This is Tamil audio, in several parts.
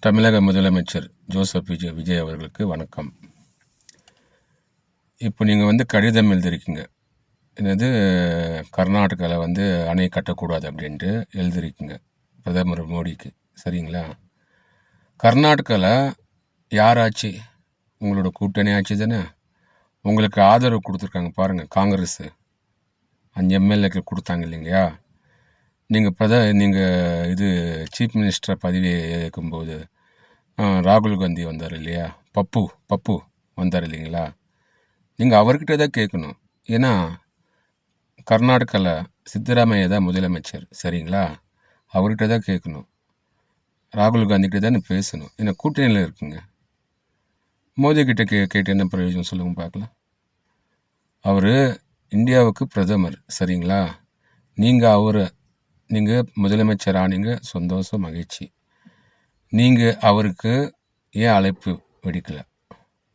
தமிழக முதலமைச்சர் ஜோசப் விஜய் அவர்களுக்கு வணக்கம். இப்போ நீங்கள் கடிதம் எழுதிருக்கீங்க. என்னது, கர்நாடகாவில் அணை கட்டக்கூடாது அப்படின்ட்டு எழுதிருக்கீங்க பிரதமர் மோடிக்கு. சரிங்களா? கர்நாடகாவில் யாராச்சு உங்களோட கூட்டணி ஆட்சி தானே, உங்களுக்கு ஆதரவு கொடுத்துருக்காங்க பாருங்கள். காங்கிரஸ் 5 எம்எல்ஏக்கள் கொடுத்தாங்க இல்லைங்கயா. நீங்கள் இது சீஃப் மினிஸ்டர் பதவி ஏற்கும்போது ராகுல் காந்தி வந்தார் இல்லையா, பப்பு வந்தார் இல்லைங்களா, நீங்கள் அவர்கிட்ட தான் கேட்கணும். ஏன்னா கர்நாடகாவில் சித்தராமையா தான் முதலமைச்சர். சரிங்களா? அவர்கிட்ட தான் கேட்கணும். ராகுல் காந்திகிட்ட தான் பேசணும். ஏன்னா கூட்டணியில் இருக்குங்க. மோடி கிட்ட கேட்டு என்ன பிரயோஜனம் சொல்லுங்க பார்க்கலாம். அவர் இந்தியாவுக்கு பிரதமர். சரிங்களா? நீங்கள் முதலமைச்சர் ஆனீங்க, சந்தோஷம், மகிழ்ச்சி. நீங்கள் அவருக்கு ஏன் அழைப்பு வெடிக்கலை?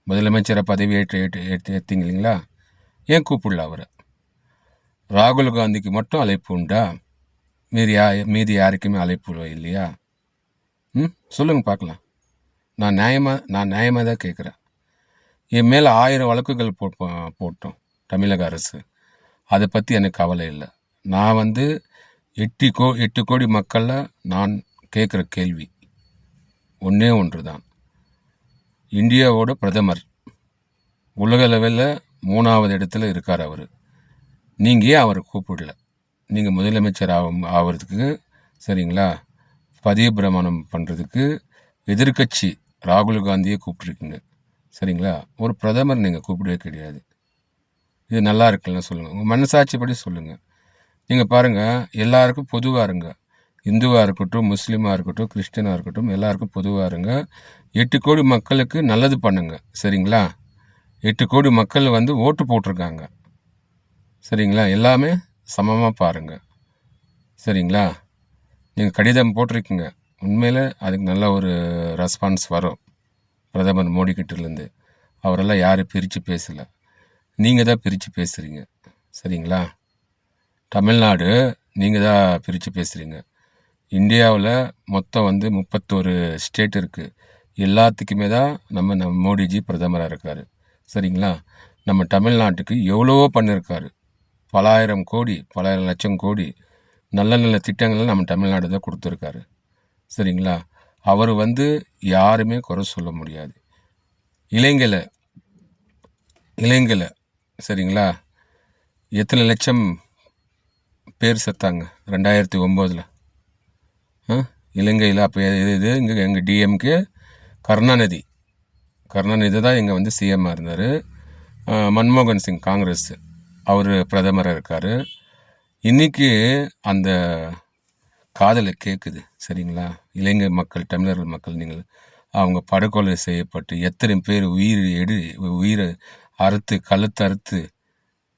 முதலமைச்சரை பதவி ஏற்றீங்க இல்லைங்களா, ஏன் கூப்பிடல அவரை? ராகுல் காந்திக்கு மட்டும் அழைப்பு உண்டா? மீதி யாருக்குமே அழைப்பு இல்லையா? சொல்லுங்க பார்க்கலாம். நான் நியாயமாக தான் கேட்குறேன். என் மேலே 1000 வழக்குகள் போட்டோம் தமிழக அரசு. அதை பற்றி எனக்கு கவலை இல்லை. நான் 8 கோடி மக்களில் நான் கேட்குற கேள்வி ஒன்றே ஒன்று தான். இந்தியாவோட பிரதமர் உலக லெவலில் 3வது இடத்துல இருக்கார் அவர். நீங்கள் ஏன் அவரை கூப்பிடல? நீங்கள் முதலமைச்சர் ஆகிறதுக்கு, சரிங்களா, பதவி பிரமாணம் பண்ணுறதுக்கு எதிர்கட்சி ராகுல் காந்தியை கூப்பிட்ருக்கீங்க. சரிங்களா? ஒரு பிரதமர் நீங்கள் கூப்பிடவே கிடையாது. இது நல்லா இருக்குல்ல? சொல்லுங்கள், உங்கள் மனசாட்சிப்படி சொல்லுங்கள். நீங்கள் பாருங்கள், எல்லாருக்கும் பொதுவாக இருங்க. இந்துவாக இருக்கட்டும், முஸ்லீமாக இருக்கட்டும், கிறிஸ்டினாக இருக்கட்டும், எல்லாருக்கும் பொதுவாக இருங்க. 8 கோடி மக்களுக்கு நல்லது பண்ணுங்க. சரிங்களா? 8 கோடி மக்கள் ஓட்டு போட்டிருக்காங்க. சரிங்களா? எல்லாமே சமமாக பாருங்கள். சரிங்களா? நீங்கள் கடிதம் போட்டிருக்கீங்க. உண்மையில் அதுக்கு நல்ல ஒரு ரெஸ்பான்ஸ் வரும் பிரதமர் மோடி கிட்டேருந்து. அவரெல்லாம் யாரும் பிரித்து பேசலை, நீங்கள் தான் பிரித்து பேசுகிறீங்க. சரிங்களா? தமிழ்நாடு நீங்கள் தான் பிரித்து பேசுகிறீங்க. இந்தியாவில் மொத்தம் 31 ஸ்டேட் இருக்குது. எல்லாத்துக்குமே தான் நம்ம மோடிஜி பிரதமராக இருக்கார். சரிங்களா? நம்ம தமிழ்நாட்டுக்கு எவ்வளவோ பண்ணியிருக்காரு. பலாயிரம் கோடி, பல லட்சம் கோடி நல்ல நல்ல திட்டங்களை நம்ம தமிழ்நாடு தான் கொடுத்துருக்காரு. சரிங்களா? அவர் யாருமே குறை சொல்ல முடியாது. இளைஞர்களை சரிங்களா, எத்தனை லட்சம் பேர் செத்தாங்க 2009. இலங்கையில். அப்போ இது இங்கே எங்கள் டிஎம்கே கருணாநிதி தான் இங்கே சிஎம்மாக இருந்தார். மன்மோகன் சிங் காங்கிரஸ், அவர் பிரதமராக இருக்கார். இன்றைக்கி அந்த காதலை கேட்குது. சரிங்களா? இளைஞர் மக்கள், தமிழர்கள் மக்கள், அவங்க படுகொலை செய்யப்பட்டு எத்தனை பேர் உயிரை அறுத்து, கழுத்து அறுத்து,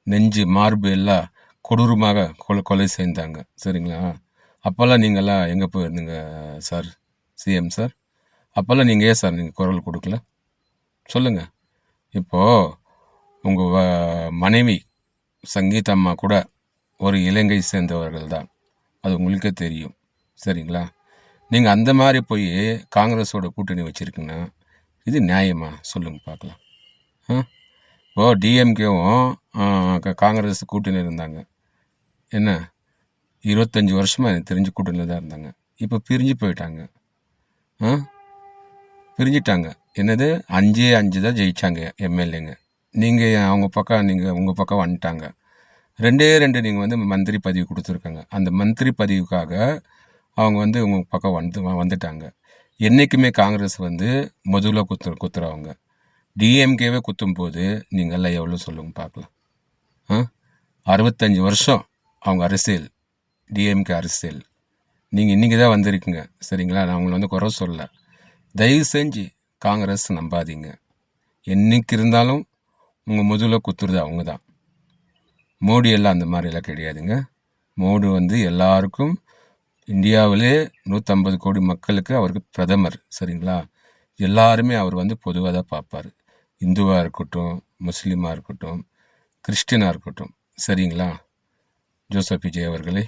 நெஞ்சு, மார்பு எல்லாம் கொடூரமாக கொலை செய்தாங்க. சரிங்களா? அப்போல்லாம் நீங்கள்லாம் எங்கே போயிருந்தீங்க சார், சிஎம் சார்? அப்போல்லாம் நீங்கள் ஏன் சார் குரல் கொடுக்கல? சொல்லுங்கள். இப்போது உங்கள் மனைவி சங்கீதம்மா கூட ஒரு இலங்கை சேர்ந்தவர்கள் தான், அது உங்களுக்கே தெரியும். சரிங்களா? நீங்கள் அந்த மாதிரி போய் காங்கிரஸோட கூட்டணி வச்சுருக்கீங்கன்னா இது நியாயமா? சொல்லுங்கள் பார்க்கலாம். டிஎம்கேவும் காங்கிரஸ் கூட்டணி இருந்தாங்க. என்ன, 25 வருஷமாக எனக்கு தெரிஞ்சு கூட்டணியில் தான் இருந்தாங்க. இப்போ பிரிஞ்சு போயிட்டாங்க. பிரிஞ்சிட்டாங்க. என்னது, 5 தான் ஜெயித்தாங்க எம்எல்ஏங்க. நீங்கள் உங்கள் பக்கம் வந்துட்டாங்க. 2 நீங்கள் மந்திரி பதவி கொடுத்துருக்காங்க. அந்த மந்திரி பதவிக்காக அவங்க உங்கள் பக்கம் வந்துட்டாங்க. என்றைக்குமே காங்கிரஸ் முதல்ல குத்துறவங்க. டிஎம்கேவே குத்தும்போது நீங்கள்லாம் எவ்வளோ சொல்லுங்க பார்க்கலாம். 65 வருஷம் அவங்க அரசியல், டிஎம்கே அரசியல். நீங்கள் இன்றைக்கி தான் வந்திருக்குங்க. சரிங்களா? நான் உங்களை குறை சொல்ல. தயவு செஞ்சு காங்கிரஸ் நம்பாதீங்க. என்றைக்கு இருந்தாலும் உங்கள் முதல்ல குத்துறது அவங்க தான். மோடி எல்லாம் அந்த மாதிரிலாம் கிடையாதுங்க. மோடி எல்லாருக்கும், இந்தியாவிலே 150 கோடி மக்களுக்கு அவருக்கு பிரதமர். சரிங்களா? எல்லாருமே அவர் பொதுவாக தான் பார்ப்பார். இந்துவாக இருக்கட்டும், முஸ்லீமாக இருக்கட்டும், கிறிஸ்டினாக இருக்கட்டும். சரிங்களா? ஜோசப் விஜய் அவர்களே,